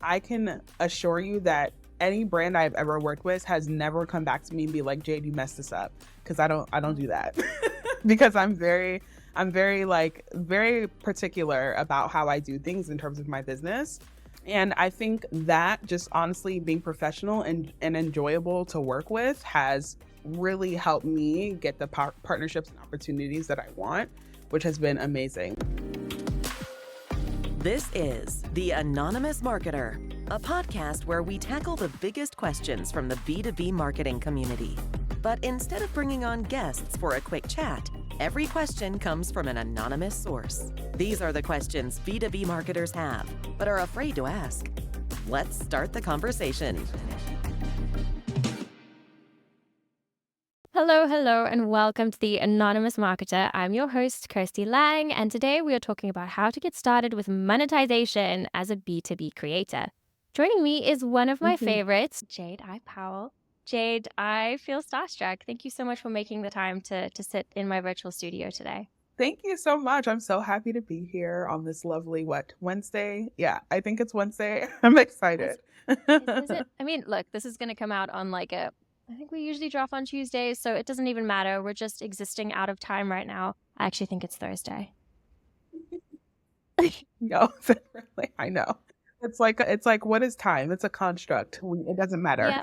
I can assure you that any brand I've ever worked with has never come back to me and be like, Jade, you messed this up. Because I don't do that. Because I'm very particular about how I do things in terms of my business. And I think that just honestly being professional and enjoyable to work with has really helped me get the partnerships and opportunities that I want, which has been amazing. This is The Anonymous Marketer, a podcast where we tackle the biggest questions from the B2B marketing community. But instead of bringing on guests for a quick chat, every question comes from an anonymous source. These are the questions B2B marketers have, but are afraid to ask. Let's start the conversation. Hello, and welcome to The Anonymous Marketer. I'm your host, Kirsty Lang, and today we are talking about how to get started with monetization as a B2B creator. Joining me is one of my favorites, Jayde. Powell. Jayde, I feel starstruck. Thank you so much for making the time to sit in my virtual studio today. Thank you so much. I'm so happy to be here on this lovely, Wednesday? Yeah, I think it's Wednesday. I'm excited. Is it? I mean, look, this is going to come out on I think we usually drop on Tuesdays, so it doesn't even matter. We're just existing out of time right now. I actually think it's Thursday. No, really, I know. It's like what is time? It's a construct. It doesn't matter.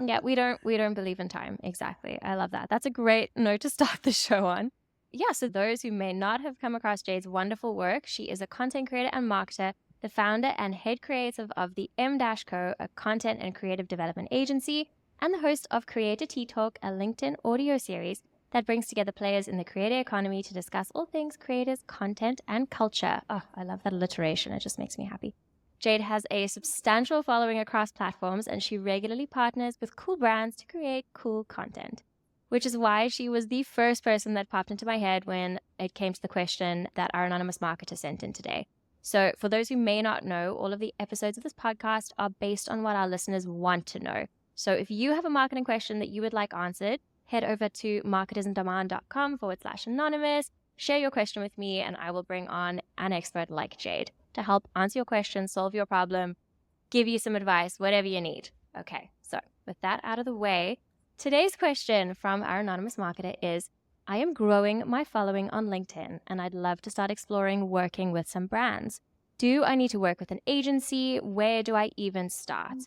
Yeah, we don't believe in time. Exactly. I love that. That's a great note to start the show on. Yeah, so those who may not have come across Jayde's wonderful work, she is a content creator and marketer, the founder and head creative of the M-Co, a content and creative development agency, and the host of Creator Tea Talk, a LinkedIn audio series that brings together players in the creator economy to discuss all things creators, content, and culture. Oh, I love that alliteration. It just makes me happy. Jayde has a substantial following across platforms, and she regularly partners with cool brands to create cool content, which is why she was the first person that popped into my head when it came to the question that our anonymous marketer sent in today. So for those who may not know, all of the episodes of this podcast are based on what our listeners want to know. So if you have a marketing question that you would like answered, head over to marketersinDemand.com/anonymous, share your question with me, and I will bring on an expert like Jayde to help answer your question, solve your problem, give you some advice, whatever you need. Okay, so with that out of the way, today's question from our anonymous marketer is, I am growing my following on LinkedIn, and I'd love to start exploring working with some brands. Do I need to work with an agency? Where do I even start?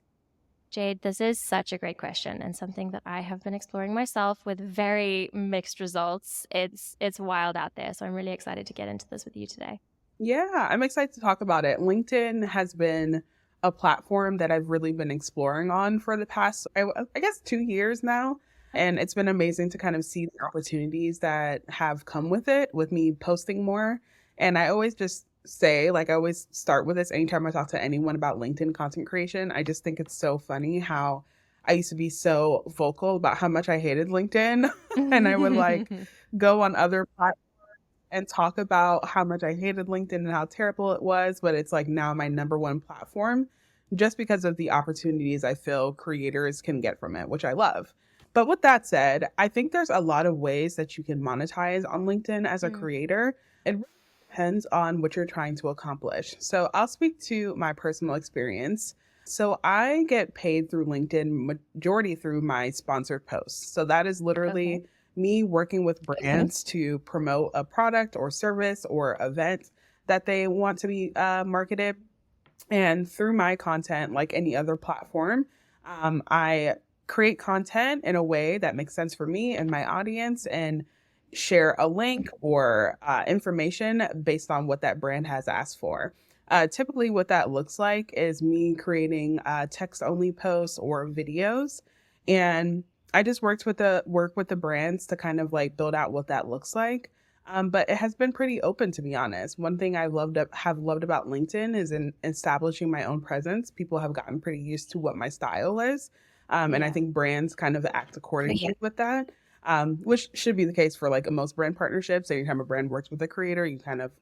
Jayde, this is such a great question and something that I have been exploring myself with very mixed results. It's wild out there, so I'm really excited to get into this with you today. Yeah, I'm excited to talk about it. LinkedIn has been a platform that I've really been exploring on for the past, I guess, 2 years now. And it's been amazing to kind of see the opportunities that have come with it, with me posting more. And I always just say, I always start with this anytime I talk to anyone about LinkedIn content creation. I just think it's so funny how I used to be so vocal about how much I hated LinkedIn. And I would go on other platforms and talk about how much I hated LinkedIn and how terrible it was. But it's now my number one platform just because of the opportunities I feel creators can get from it, which I love. But with that said, I think there's a lot of ways that you can monetize on LinkedIn as a creator. It really depends on what you're trying to accomplish. So I'll speak to my personal experience. So I get paid through LinkedIn, majority through my sponsored posts. So that is literally me working with brands to promote a product or service or event that they want to be marketed. And through my content, like any other platform, I create content in a way that makes sense for me and my audience and share a link or information based on what that brand has asked for. Typically what that looks like is me creating text-only posts or videos. And I just work with the brands to kind of build out what that looks like. But it has been pretty open, to be honest. One thing I have loved about LinkedIn is in establishing my own presence. People have gotten pretty used to what my style is. And I think brands kind of act accordingly with that, which should be the case for most brand partnerships. Anytime a brand works with a creator, you kind of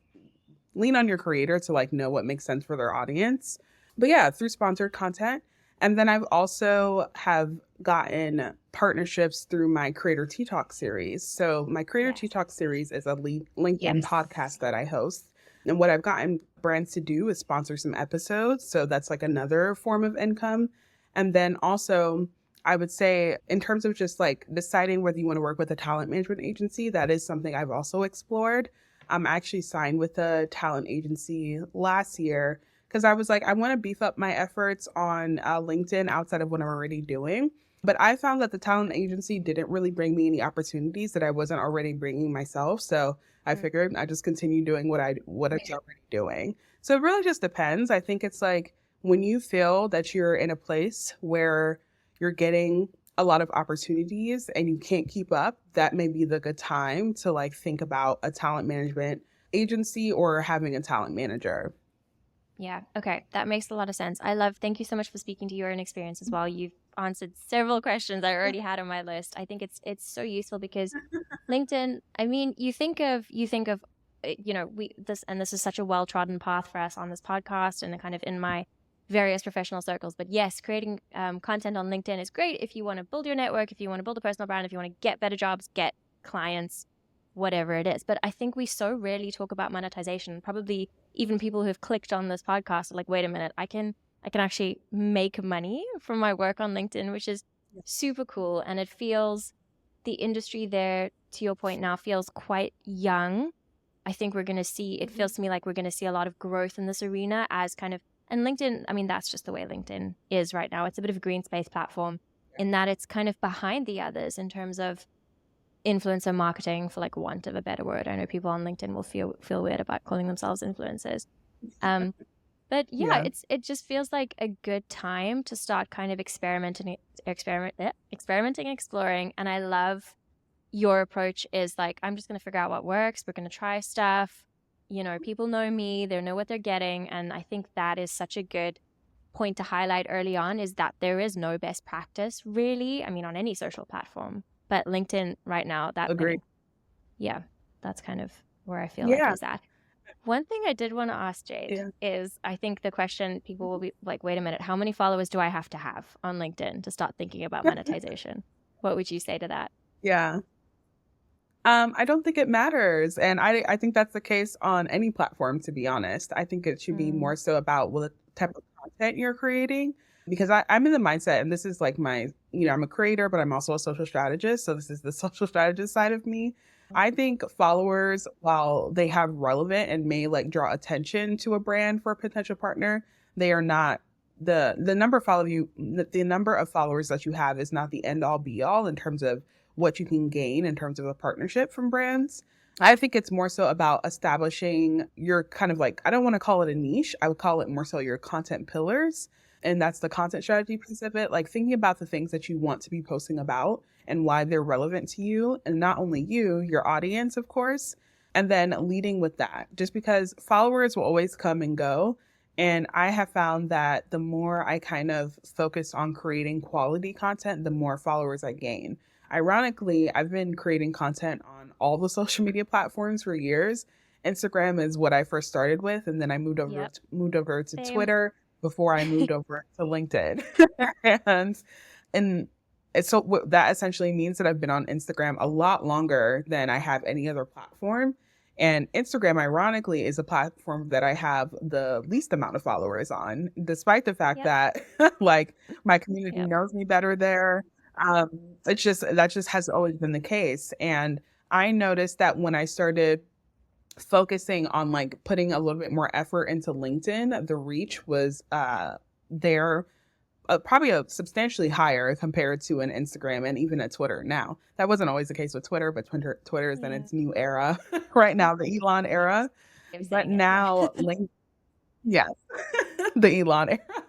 lean on your creator to know what makes sense for their audience. But yeah, through sponsored content. And then I've also have gotten partnerships through my Creator Tea Talk series. So my Creator Tea Talk series is a LinkedIn podcast that I host. And what I've gotten brands to do is sponsor some episodes. So that's like another form of income. And then also, I would say in terms of just like deciding whether you want to work with a talent management agency, that is something I've also explored. I'm actually signed with a talent agency last year because I was like, I want to beef up my efforts on LinkedIn outside of what I'm already doing. But I found that the talent agency didn't really bring me any opportunities that I wasn't already bringing myself. So I figured I just continue doing what I'm already doing. So it really just depends. I think it's like when you feel that you're in a place where you're getting a lot of opportunities and you can't keep up, that may be the good time to like think about a talent management agency or having a talent manager. Yeah. Okay. That makes a lot of sense. Thank you so much for speaking to your own experience as well. You've answered several questions I already had on my list. I think it's so useful because LinkedIn, I mean, you think of this is such a well-trodden path for us on this podcast and kind of in my various professional circles. But yes, creating content on LinkedIn is great if you want to build your network, if you want to build a personal brand, if you want to get better jobs, get clients, whatever it is. But I think we so rarely talk about monetization. Probably even people who have clicked on this podcast are like, wait a minute, I can actually make money from my work on LinkedIn, which is super cool. And it feels, the industry there, to your point now, feels quite young. I think we're going to see, it feels to me like we're going to see a lot of growth in this arena as kind of, and LinkedIn, I mean, that's just the way LinkedIn is right now. It's a bit of a green space platform in that it's kind of behind the others in terms of influencer marketing, for like want of a better word. I know people on LinkedIn will feel weird about calling themselves influencers. But yeah, it just feels like a good time to start kind of experimenting, exploring. And I love your approach is like, I'm just going to figure out what works. We're going to try stuff. You know, people know me, they know what they're getting. And I think that is such a good point to highlight early on, is that there is no best practice really. I mean, on any social platform, but LinkedIn right now, Agree. Yeah, that's kind of where I feel like Yeah. is at. One thing I did want to ask Jayde is, I think the question people will be like, wait a minute, how many followers do I have to have on LinkedIn to start thinking about monetization? What would you say to that? Yeah. I don't think it matters. And I think that's the case on any platform, to be honest. I think it should be more so about what type of content you're creating. Because I'm in the mindset, and this is like I'm a creator, but I'm also a social strategist. So this is the social strategist side of me. I think followers, while they have relevant and may like draw attention to a brand for a potential partner, they are not the number of followers that you have is not the end all be all in terms of what you can gain in terms of a partnership from brands. I think it's more so about establishing your kind of like, I don't want to call it a niche. I would call it more so your content pillars. And that's the content strategy piece of it. Like thinking about the things that you want to be posting about and why they're relevant to you. And not only you, your audience, of course. And then leading with that, just because followers will always come and go. And I have found that the more I kind of focus on creating quality content, the more followers I gain. Ironically, I've been creating content on all the social media platforms for years. Instagram is what I first started with, and then I moved over to Same. Twitter before I moved over to LinkedIn. and so that essentially means that I've been on Instagram a lot longer than I have any other platform. And Instagram, ironically, is a platform that I have the least amount of followers on, despite the fact that like my community knows me better there. That just has always been the case. And I noticed that when I started focusing on like putting a little bit more effort into LinkedIn, the reach was there probably a substantially higher compared to an Instagram and even a Twitter. Now, that wasn't always the case with Twitter, but Twitter is in its new era right now, the Elon era. But now, yes, the Elon era.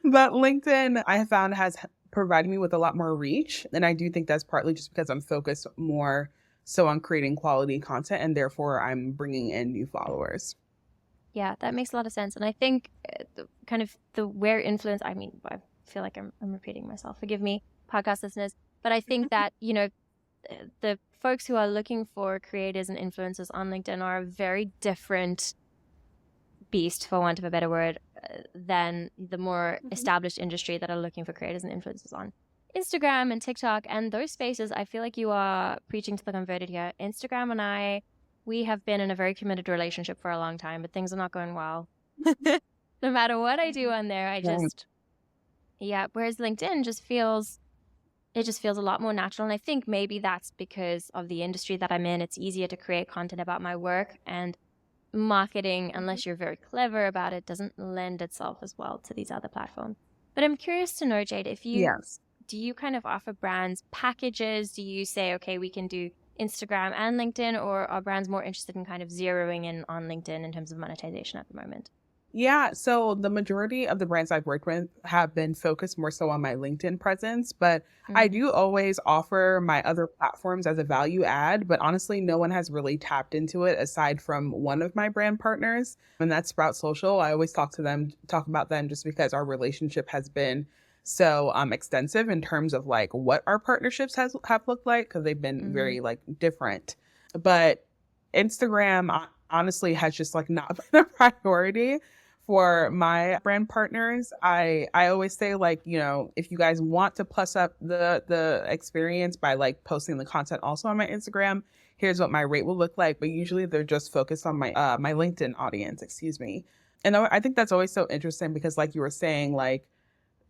But LinkedIn, I have found, has provided me with a lot more reach. And I do think that's partly just because I'm focused more so on creating quality content, and therefore I'm bringing in new followers. Yeah, that makes a lot of sense. And I think kind of the where influence, I mean, I feel like I'm repeating myself. Forgive me, podcast listeners. But I think that, you know, the folks who are looking for creators and influencers on LinkedIn are a very different beast, for want of a better word, than the more established industry that are looking for creators and influencers on Instagram and TikTok. And those spaces, I feel like you are preaching to the converted here. Instagram and I we have been in a very committed relationship for a long time, but things are not going well. No matter what I do on there, whereas LinkedIn just feels a lot more natural. And I think maybe that's because of the industry that I'm in. It's easier to create content about my work, and marketing, unless you're very clever about it, doesn't lend itself as well to these other platforms. But I'm curious to know, Jayde, do you kind of offer brands packages? Do you say, okay, we can do Instagram and LinkedIn, or are brands more interested in kind of zeroing in on LinkedIn in terms of monetization at the moment? Yeah, so the majority of the brands I've worked with have been focused more so on my LinkedIn presence, but I do always offer my other platforms as a value add. But honestly, no one has really tapped into it aside from one of my brand partners, and that's Sprout Social. I always talk about them just because our relationship has been so extensive in terms of like what our partnerships have looked like, because they've been very like different. But Instagram honestly has just like not been a priority for my brand partners. I always say, like, you know, if you guys want to plus up the experience by like posting the content also on my Instagram, here's what my rate will look like. But usually they're just focused on my my LinkedIn audience, excuse me. And I think that's always so interesting because, like you were saying, like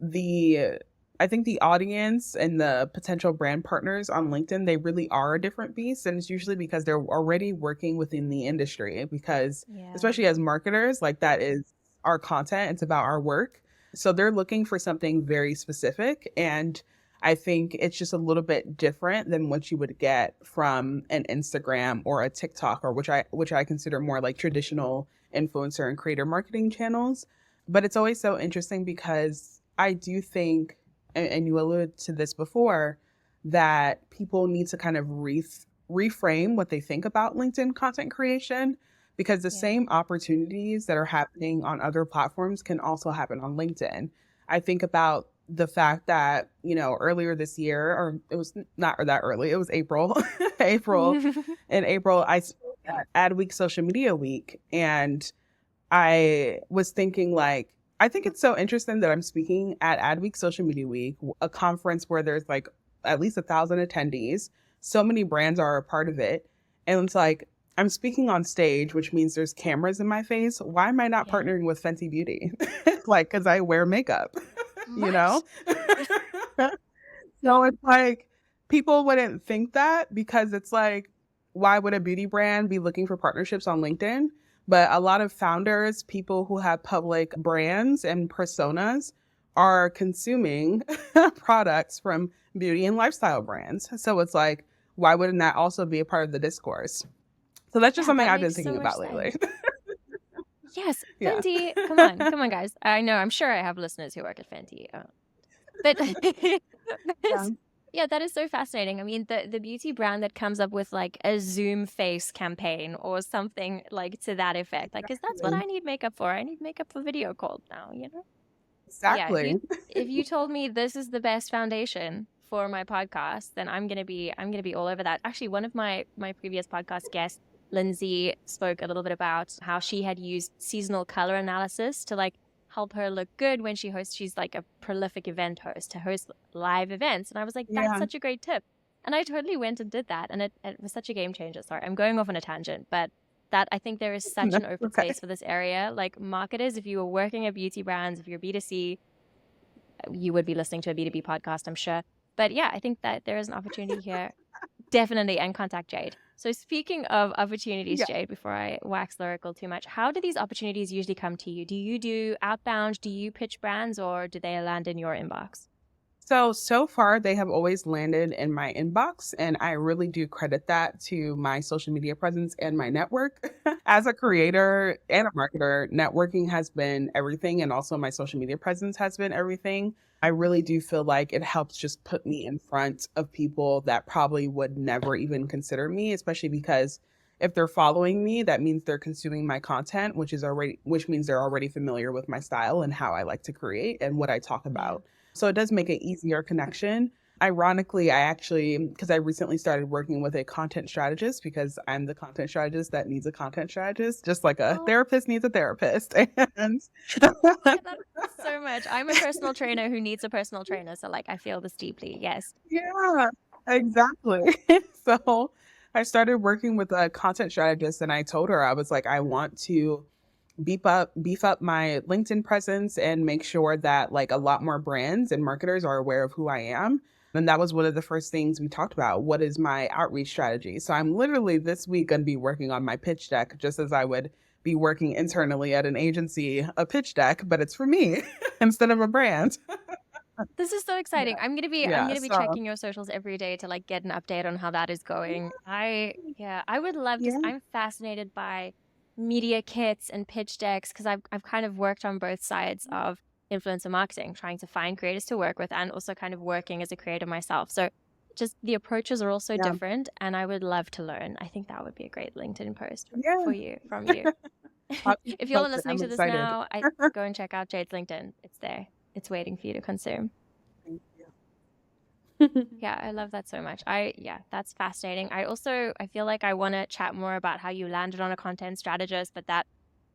I think the audience and the potential brand partners on LinkedIn, they really are a different beast. And it's usually because they're already working within the industry, because especially as marketers, like that is our content. It's about our work. So they're looking for something very specific. And I think it's just a little bit different than what you would get from an Instagram or a TikTok, or which I consider more like traditional influencer and creator marketing channels. But it's always so interesting because I do think, and you alluded to this before, that people need to kind of reframe what they think about LinkedIn content creation, because the same opportunities that are happening on other platforms can also happen on LinkedIn. I think about the fact that, you know, earlier this year, or it was not that early, it was April, in April, I spoke at Adweek Social Media Week, and I was thinking, like, I think it's so interesting that I'm speaking at Adweek Social Media Week, a conference where there's like at least 1,000 attendees. So many brands are a part of it. And it's like, I'm speaking on stage, which means there's cameras in my face. Why am I not partnering with Fenty Beauty? Like, because I wear makeup, you know? So it's like, people wouldn't think that, because it's like, why would a beauty brand be looking for partnerships on LinkedIn? But a lot of founders, people who have public brands and personas, are consuming products from beauty and lifestyle brands. So it's like, why wouldn't that also be a part of the discourse? So that's just something I've been thinking about lately. Yes, Fenty. Come on, guys. I know, I'm sure I have listeners who work at Fenty. But yeah, that is so fascinating. I mean, the beauty brand that comes up with like a Zoom face campaign or something like to that effect, like, because that's what I need makeup for. I need makeup for video calls now, you know? Exactly. Yeah, if you told me this is the best foundation for my podcast, then I'm gonna be all over that. Actually, one of my previous podcast guests, Lindsay, spoke a little bit about how she had used seasonal color analysis to like help her look good when she hosts. She's like a prolific event host to host live events. And I was like, that's such a great tip. And I totally went and did that. And it was such a game changer. Sorry, I'm going off on a tangent, but that I think there is such an open space for this area. Like marketers, if you were working at beauty brands, if you're B2C, you would be listening to a B2B podcast, I'm sure. But yeah, I think that there is an opportunity here. Definitely. And contact Jayde. So speaking of opportunities, Jayde, before I wax lyrical too much, how do these opportunities usually come to you? Do you do outbound? Do you pitch brands, or do they land in your inbox? So far, they have always landed in my inbox, and I really do credit that to my social media presence and my network. As a creator and a marketer, networking has been everything, and also my social media presence has been everything. I really do feel like it helps just put me in front of people that probably would never even consider me, especially because if they're following me, that means they're consuming my content, which means they're already familiar with my style and how I like to create and what I talk about. So it does make an easier connection. Ironically, because I recently started working with a content strategist, because I'm the content strategist that needs a content strategist, just like a therapist needs a therapist. And so much. I'm a personal trainer who needs a personal trainer. So like, I feel this deeply. Yes. Yeah, exactly. So I started working with a content strategist, and I told her, I was like, I want to beef up my LinkedIn presence and make sure that like a lot more brands and marketers are aware of who I am. And that was one of the first things we talked about. What is my outreach strategy? So I'm literally this week going to be working on my pitch deck, just as I would be working internally at an agency, a pitch deck, but it's for me instead of a brand. This is so exciting. Yeah. I'm Yeah. gonna be So checking your socials every day to like get an update on how that is going. I would love to. yeah. I'm fascinated by media kits and pitch decks because I've kind of worked on both sides of influencer marketing, trying to find creators to work with and also kind of working as a creator myself. So just the approaches are also Yeah. different, and I would love to learn. I think that would be a great LinkedIn post Yeah. for you from you. I'll keep you If you're posted. listening I'm to this excited. now, go and check out Jade's LinkedIn. It's there. It's waiting for you to consume. Thank you. Yeah, I love that so much. Yeah, that's fascinating. I feel like I want to chat more about how you landed on a content strategist, but that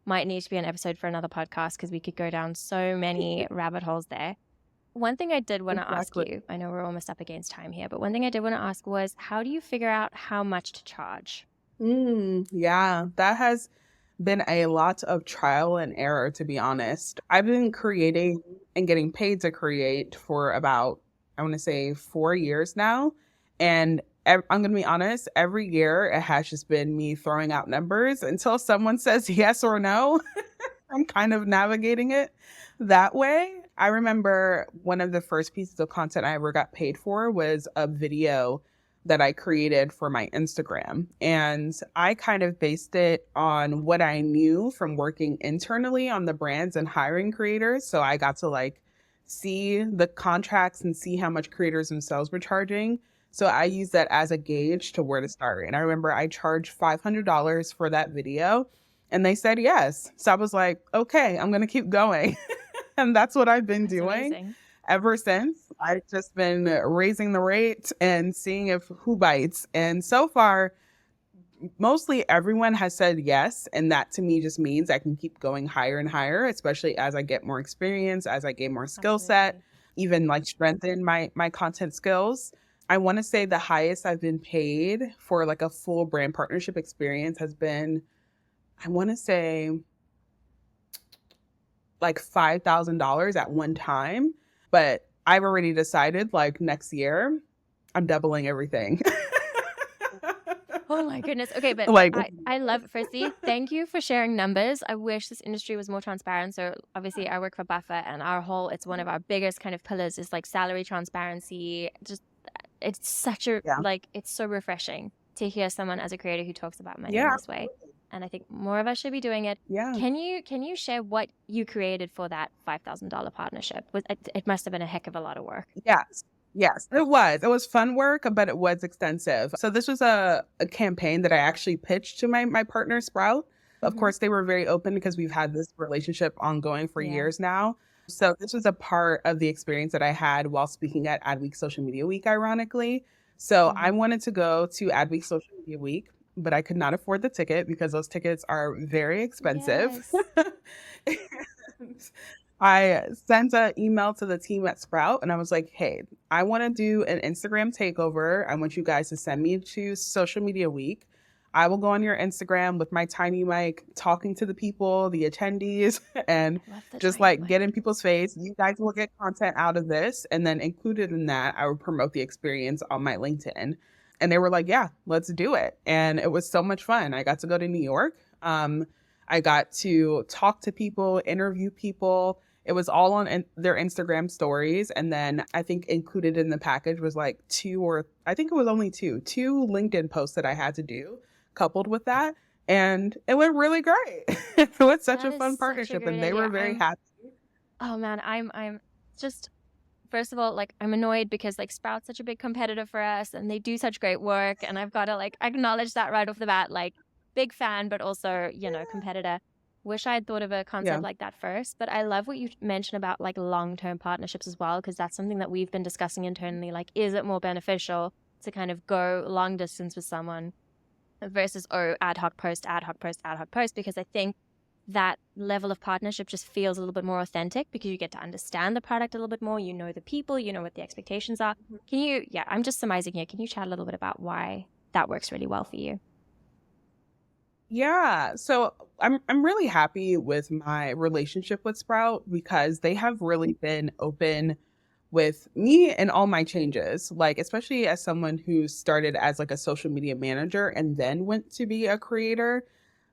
might need to be an episode for another podcast because we could go down so many rabbit holes there. One thing I did want to ask Exactly. you, I know we're almost up against time here, but one thing I did want to ask was how do you figure out how much to charge? Yeah, that has been a lot of trial and error, to be honest. I've been creating and getting paid to create for about, I want to say 4 years now. And I'm going to be honest, every year it has just been me throwing out numbers until someone says yes or no. I'm kind of navigating it that way. I remember one of the first pieces of content I ever got paid for was a video that I created for my Instagram. And I kind of based it on what I knew from working internally on the brands and hiring creators. So I got to like see the contracts and see how much creators themselves were charging. So I used that as a gauge to where to start. And I remember I charged $500 for that video and they said yes. So I was like, okay, I'm going to keep going. And that's what I've been That's doing amazing. ever since. I've just been raising the rate and seeing if who bites. And so far, mostly everyone has said yes. And that to me just means I can keep going higher and higher, especially as I get more experience, as I gain more skill set, Absolutely. even like strengthen my content skills. I want to say the highest I've been paid for like a full brand partnership experience has been, I want to say like $5,000 at one time, but I've already decided like next year I'm doubling everything. Oh my goodness. Okay, but Like, I love firstly, thank you for sharing numbers. I wish this industry was more transparent. So obviously I work for Buffer and it's one of our biggest kind of pillars is like salary transparency. Just it's such a yeah, it's so refreshing to hear someone as a creator who talks about money in yeah, this way. And I think more of us should be doing it. yeah. Can you share what you created for that $5,000 partnership? It must have been a heck of a lot of work. Yes. Yes, it was. It was fun work, but it was extensive. So this was a campaign that I actually pitched to my partner, Sprout. Of Mhm. course, they were very open because we've had this relationship ongoing for Yeah. years now. So this was a part of the experience that I had while speaking at Adweek Social Media Week, ironically. So I Mhm. wanted to go to Adweek Social Media Week, but I could not afford the ticket because those tickets are very expensive. Yes. And I sent an email to the team at Sprout and I was like, hey, I want to do an Instagram takeover. I want you guys to send me to Social Media Week. I will go on your Instagram with my tiny mic, talking to the people, the attendees, and I love the just tiny like mic. get in people's face. You guys will get content out of this. And then included in that, I would promote the experience on my LinkedIn. And they were like, yeah, let's do it. And it was so much fun. I got to go to New York. I got to talk to people, interview people. It was all on their Instagram stories. And then I think included in the package was like I think it was only two LinkedIn posts that I had to do coupled with that. And it went really great. It was such That a is fun such a partnership great and they were idea. very happy. Oh man, I'm just first of all, like I'm annoyed because like Sprout's such a big competitor for us and they do such great work and I've got to like acknowledge that right off the bat, like big fan, but also, competitor. Wish I had thought of a concept Yeah. like that first, but I love what you mentioned about like long-term partnerships as well, because that's something that we've been discussing internally. Like, is it more beneficial to kind of go long distance with someone versus, ad hoc post, ad hoc post, ad hoc post? Because I think that level of partnership just feels a little bit more authentic because you get to understand the product a little bit more. You know the people, you know what the expectations are. I'm just surmising here. Can you chat a little bit about why that works really well for you? Yeah. So I'm really happy with my relationship with Sprout because they have really been open with me and all my changes. Like, especially as someone who started as like a social media manager and then went to be a creator.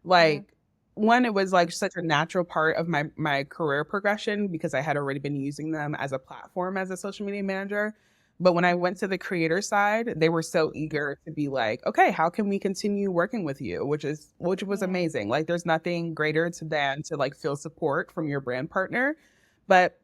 Hmm. Like, one, it was like such a natural part of my career progression because I had already been using them as a platform as a social media manager. But when I went to the creator side, they were so eager to be like, okay, how can we continue working with you? Which was Yeah. amazing. Like, there's nothing greater than to like feel support from your brand partner. But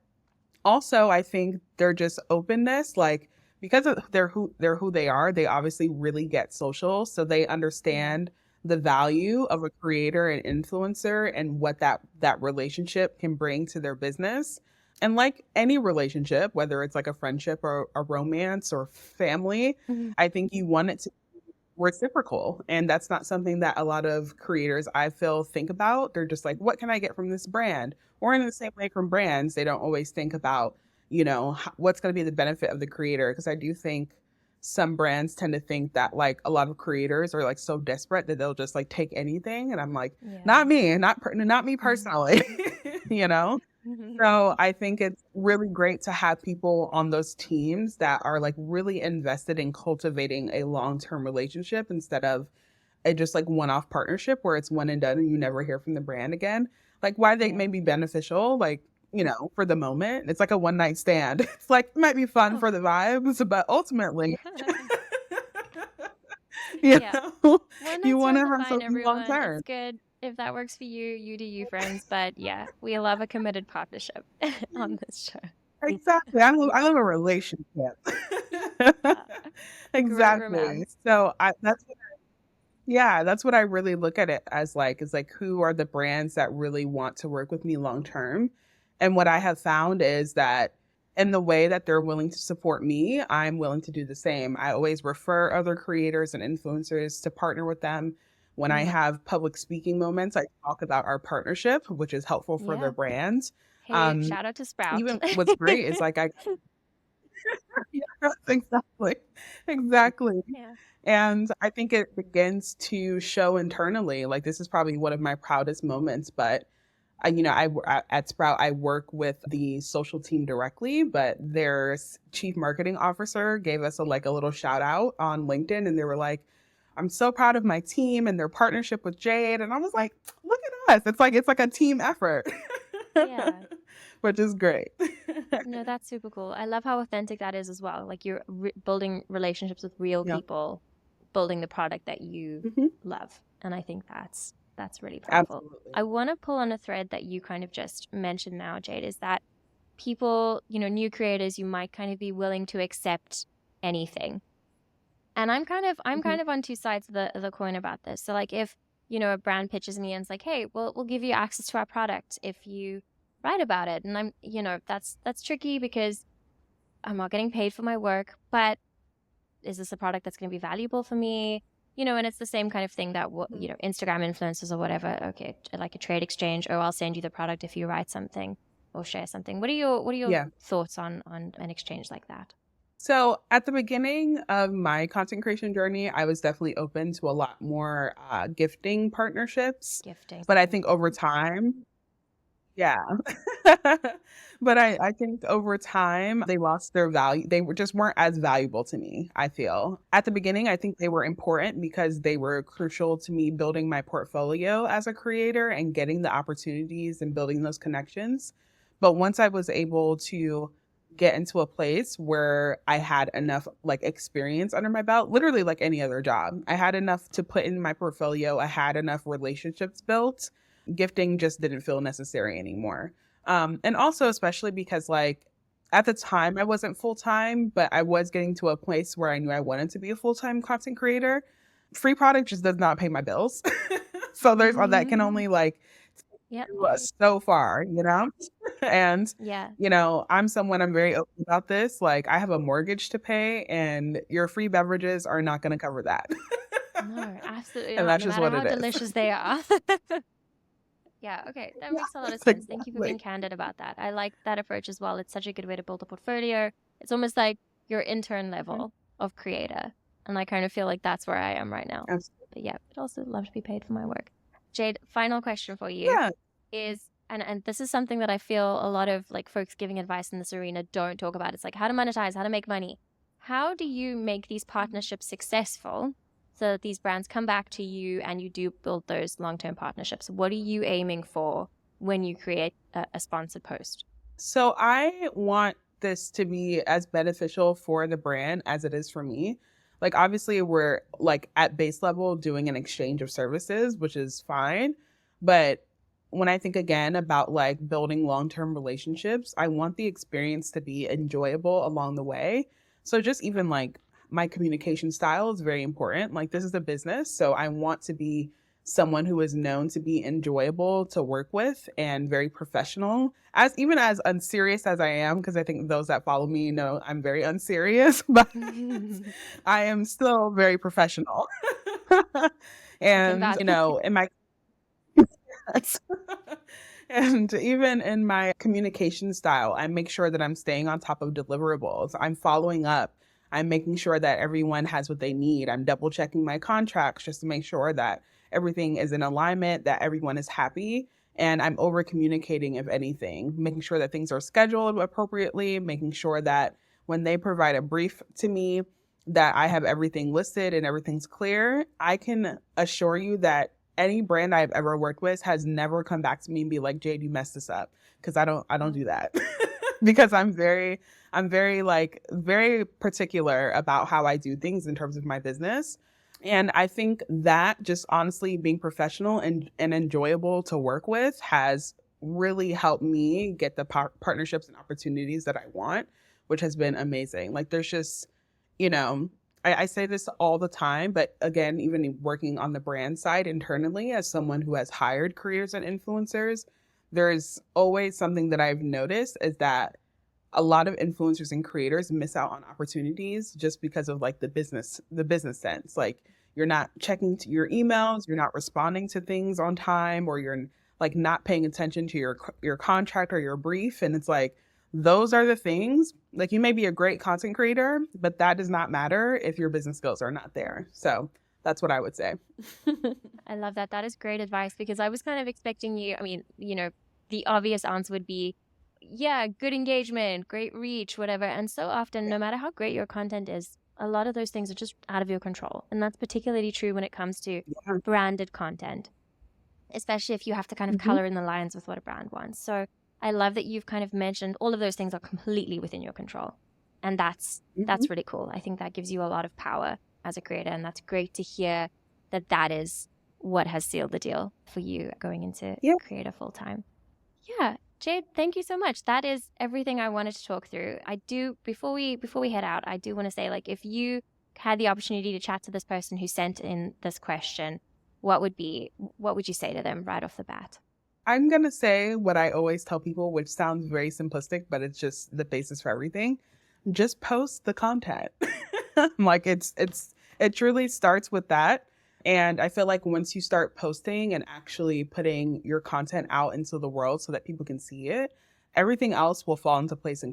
also, I think they're just openness, like because of they're who they are, they obviously really get social, so they Yeah. understand the value of a creator and influencer and what that relationship can bring to their business. And like any relationship, whether it's like a friendship or a romance or family, Mhm. I think you want it to reciprocal. And that's not something that a lot of creators I feel think about. They're just like, what can I get from this brand? Or in the same way from brands, they don't always think about, what's going to be the benefit of the creator. Because I do think some brands tend to think that like a lot of creators are like so desperate that they'll just like take anything. And I'm like, Yeah. not me, not me personally, you know? So I think it's really great to have people on those teams that are like really invested in cultivating a long-term relationship instead of a just like one-off partnership where it's one and done and you never hear from the brand again. Like why they Yeah. may be beneficial, like, for the moment. It's like a one night stand. It's like it might be fun Oh. for the vibes, but ultimately, you Yeah. know, Well, and you that's want to totally have fine, something long everyone. It's term. good if that works for you, you do you, friends. But yeah, we love a committed partnership on this show. Exactly. I love a relationship. Yeah. Great Exactly. romance. So that's what I really look at it as like, is like, who are the brands that really want to work with me long term? And what I have found is that in the way that they're willing to support me, I'm willing to do the same. I always refer other creators and influencers to partner with them. When I Mhm. have public speaking moments, I talk about our partnership, which is helpful for their Yeah. brands. Hey, Um, shout out to Sprout. Even what's great is like yeah, exactly. Exactly. Yeah. And I think it begins to show internally. Like this is probably one of my proudest moments, but at Sprout, I work with the social team directly, but their chief marketing officer gave us a little shout out on LinkedIn, and they were like, "I'm so proud of my team and their partnership with Jade." And I was like, "Look at us! It's like a team effort," Yeah. which is great. No, that's super cool. I love how authentic that is as well. Like you're building relationships with real Yeah. people, building the product that you Hmm. love. And I think that's really powerful. Absolutely. I want to pull on a thread that you kind of just mentioned now, Jade, is that people, new creators, you might kind of be willing to accept anything. And I'm Hmm. kind of on two sides of the coin about this. So like if, a brand pitches me and it's like, "Hey, we'll give you access to our product if you write about it." And I'm, that's tricky because I'm not getting paid for my work, but is this a product that's going to be valuable for me? And it's the same kind of thing that, Instagram influencers or whatever. Okay, like a trade exchange. Oh, I'll send you the product if you write something or share something. What are your Yeah. thoughts on an exchange like that? So at the beginning of my content creation journey, I was definitely open to a lot more gifting partnerships. Gifting. But I think over time, yeah. But I think over time they lost their value. Just weren't as valuable to me, I feel. At the beginning, I think they were important because they were crucial to me building my portfolio as a creator and getting the opportunities and building those connections. But once I was able to get into a place where I had enough like experience under my belt, literally like any other job, I had enough to put in my portfolio, I had enough relationships built, gifting just didn't feel necessary anymore. And also, especially because, like, at the time I wasn't full time, but I was getting to a place where I knew I wanted to be a full time content creator. Free product just does not pay my bills. So there's all that can only like Yep. do us so far, And, Yeah. I'm very open about this. Like, I have a mortgage to pay, and your free beverages are not going to cover that. No, absolutely And not. that's No just matter what how it is. delicious they are. Yeah, okay. That makes a lot of Yes, sense. Thank you for being exactly. candid about that. I like that approach as well. It's such a good way to build a portfolio. It's almost like your intern Mhm. level of creator. And I kind of feel like that's where I am right now. Absolutely. But yeah, I'd also love to be paid for my work. Jayde, final question for you Yeah. is, and this is something that I feel a lot of like folks giving advice in this arena don't talk about. It's like how to monetize, how to make money. How do you make these partnerships successful so that these brands come back to you and you do build those long-term partnerships? What are you aiming for when you create a sponsored post? So I want this to be as beneficial for the brand as it is for me. Like, obviously, we're like at base level doing an exchange of services, which is fine. But when I think again about like building long-term relationships, I want the experience to be enjoyable along the way. So just even like my communication style is very important. Like, this is a business, so I want to be someone who is known to be enjoyable to work with and very professional, as even as unserious as I am, because I think those that follow me know I'm very unserious, but I am still very professional. And vouch. in my and even in my communication style, I make sure that I'm staying on top of deliverables. I'm following up. I'm making sure that everyone has what they need. I'm double checking my contracts just to make sure that everything is in alignment, that everyone is happy. And I'm over communicating, if anything, making sure that things are scheduled appropriately, making sure that when they provide a brief to me, that I have everything listed and everything's clear. I can assure you that any brand I've ever worked with has never come back to me and be like, Jayde, you messed this up. Because I don't do that. Because I'm very very particular about how I do things in terms of my business. And I think that just honestly being professional and enjoyable to work with has really helped me get the partnerships and opportunities that I want, which has been amazing. Like, there's just, I say this all the time, but again, even working on the brand side internally as someone who has hired creators and influencers, there's always something that I've noticed is that a lot of influencers and creators miss out on opportunities just because of like the business sense. Like, you're not checking your emails, you're not responding to things on time, or you're like not paying attention to your contract or your brief. And it's like, those are the things. Like, you may be a great content creator, but that does not matter if your business skills are not there. So that's what I would say. I love that. That is great advice, because I was kind of expecting you. I mean, the obvious answer would be, yeah, good engagement, great reach, whatever. And so often, no matter how great your content is, a lot of those things are just out of your control. And that's particularly true when it comes to branded content, especially if you have to kind of color in the lines with what a brand wants. So I love that you've kind of mentioned all of those things are completely within your control. And that's really cool. I think that gives you a lot of power as a creator. And that's great to hear that is what has sealed the deal for you going into creator full time. Yeah. Jayde, thank you so much. That is everything I wanted to talk through. Before we head out, I do want to say, like, if you had the opportunity to chat to this person who sent in this question, what would you say to them right off the bat? I'm going to say what I always tell people, which sounds very simplistic, but it's just the basis for everything. Just post the content. Like, it truly starts with that. And I feel like once you start posting and actually putting your content out into the world so that people can see it, everything else will fall into place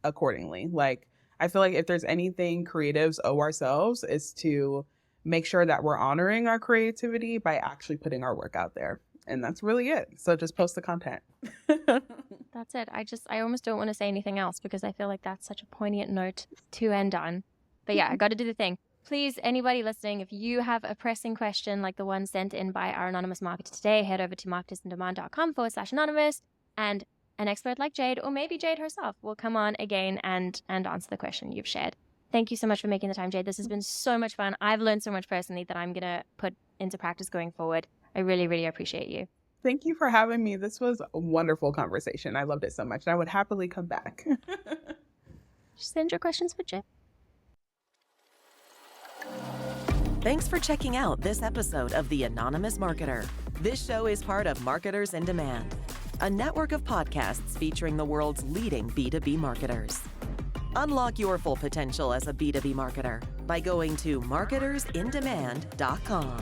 accordingly. Like, I feel like if there's anything creatives owe ourselves is to make sure that we're honoring our creativity by actually putting our work out there. And that's really it. So just post the content. That's it. I almost don't want to say anything else, because I feel like that's such a poignant note to end on. But yeah, I got to do the thing. Please, anybody listening, if you have a pressing question like the one sent in by our anonymous marketer today, head over to marketersindemand.com/anonymous, and an expert like Jayde, or maybe Jayde herself, will come on again and answer the question you've shared. Thank you so much for making the time, Jayde. This has been so much fun. I've learned so much personally that I'm going to put into practice going forward. I really, really appreciate you. Thank you for having me. This was a wonderful conversation. I loved it so much. And I would happily come back. Just send your questions for Jayde. Thanks for checking out this episode of The Anonymous Marketer. This show is part of Marketers in Demand, a network of podcasts featuring the world's leading B2B marketers. Unlock your full potential as a B2B marketer by going to marketersindemand.com.